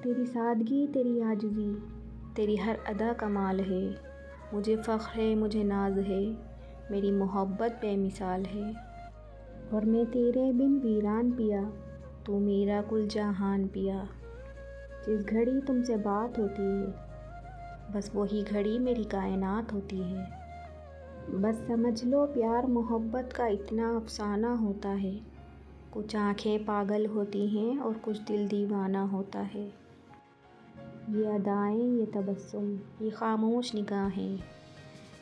تیری سادگی، تیری عاجزی، تیری ہر ادا کمال ہے، مجھے فخر ہے، مجھے ناز ہے، میری محبت بے مثال ہے۔ اور میں تیرے بن ویران پیا، تو میرا کل جہان پیا۔ جس گھڑی تم سے بات ہوتی ہے، بس وہی گھڑی میری کائنات ہوتی ہے۔ بس سمجھ لو پیار محبت کا اتنا افسانہ ہوتا ہے، کچھ آنکھیں پاگل ہوتی ہیں اور کچھ دل دیوانہ ہوتا ہے۔ یہ ادائیں، یہ تبسم، یہ خاموش نگاہیں،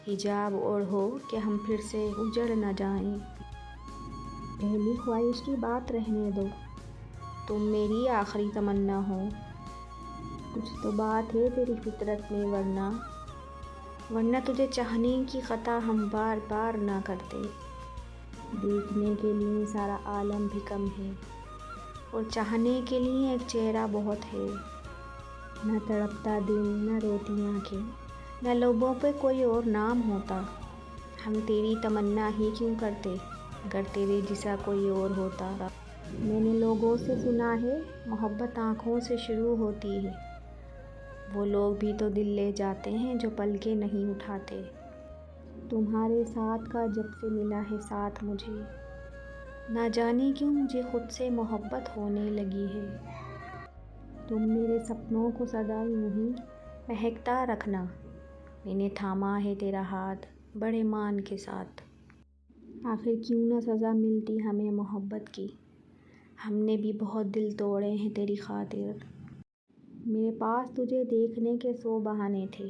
حجاب اوڑھو کہ ہم پھر سے اجڑ نہ جائیں۔ پہلی خواہش کی بات رہنے دو، تم میری آخری تمنا ہو۔ کچھ تو بات ہے تیری فطرت میں، ورنہ تجھے چاہنے کی خطا ہم بار بار نہ کرتے۔ دیکھنے کے لیے سارا عالم بھی کم ہے، اور چاہنے کے لیے ایک چہرہ بہت ہے۔ نہ تڑپتا دل، نہ روتی آنکھیں، نہ لبوں پہ کوئی اور نام ہوتا، ہم تیری تمنا ہی کیوں کرتے اگر تیرے جیسا کوئی اور ہوتا۔ میں نے لوگوں سے سنا ہے محبت آنکھوں سے شروع ہوتی ہے، وہ لوگ بھی تو دل لے جاتے ہیں جو پلکیں نہیں اٹھاتے۔ تمہارے ساتھ کا جب سے ملا ہے ساتھ مجھے، نہ جانے کیوں مجھے خود سے محبت ہونے لگی ہے۔ تم میرے سپنوں کو سدا یوں ہی مہکتا رکھنا، میں نے تھاما ہے تیرا ہاتھ بڑے مان کے ساتھ۔ آخر کیوں نہ سزا ملتی ہمیں محبت کی، ہم نے بھی بہت دل توڑے ہیں تیری خاطر۔ میرے پاس تجھے دیکھنے کے 100 بہانے تھے،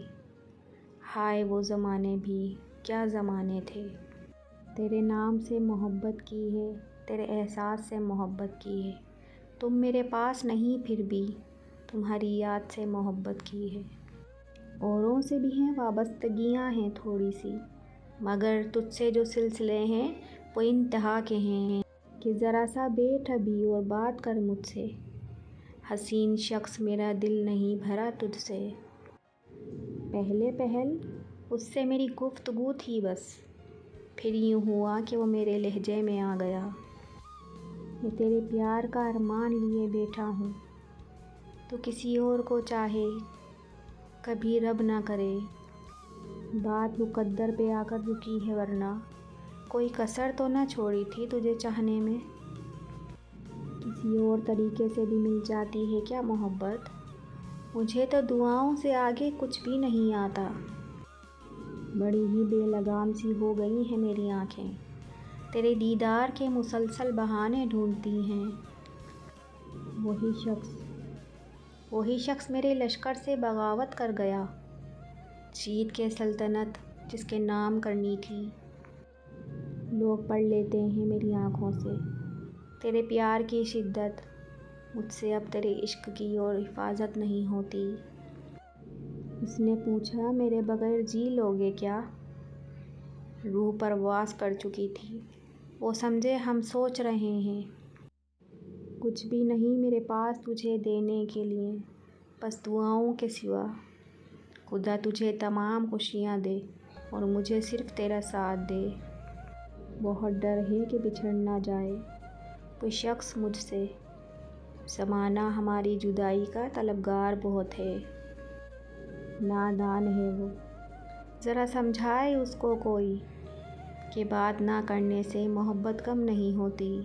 ہائے وہ زمانے بھی کیا زمانے تھے۔ تیرے نام سے محبت کی ہے، تیرے احساس سے محبت کی ہے، تم میرے پاس نہیں پھر بھی تمہاری یاد سے محبت کی ہے۔ اوروں سے بھی ہیں وابستگیاں ہیں تھوڑی سی، مگر تجھ سے جو سلسلے ہیں وہ انتہا کے ہیں۔ کہ ذرا سا بیٹھ ابھی اور بات کر مجھ سے، حسین شخص میرا دل نہیں بھرا تجھ سے۔ پہلے پہل اس سے میری گفتگو تھی بس، پھر یوں ہوا کہ وہ میرے لہجے میں آ گیا۔ میں تیرے پیار کا ارمان لیے بیٹھا ہوں، تو کسی اور کو چاہے کبھی رب نہ کرے۔ بات مقدر پہ آ کر رکی ہے، ورنہ کوئی کسر تو نہ چھوڑی تھی تجھے چاہنے میں۔ کسی اور طریقے سے بھی مل جاتی ہے کیا محبت، مجھے تو دعاؤں سے آگے کچھ بھی نہیں آتا۔ بڑی ہی بے لگام سی ہو گئی ہیں میری آنکھیں، تیرے دیدار کے مسلسل بہانے ڈھونڈتی ہیں۔ وہی شخص میرے لشکر سے بغاوت کر گیا، جیت کے سلطنت جس کے نام کرنی تھی۔ لوگ پڑھ لیتے ہیں میری آنکھوں سے تیرے پیار کی شدت، مجھ سے اب تیرے عشق کی اور حفاظت نہیں ہوتی۔ اس نے پوچھا میرے بغیر جی لوگے کیا، روح پرواز کر چکی تھی، وہ سمجھے ہم سوچ رہے ہیں۔ کچھ بھی نہیں میرے پاس تجھے دینے کے لیے، بس دعاؤں کے سوا۔ خدا تجھے تمام خوشیاں دے اور مجھے صرف تیرا ساتھ دے۔ بہت ڈر ہے کہ بچھڑ نہ جائے کوئی شخص مجھ سے، زمانہ ہماری جدائی کا طلبگار بہت ہے۔ نادان ہے وہ، ذرا سمجھائے اس کو کوئی کہ بات نہ کرنے سے محبت کم نہیں ہوتی۔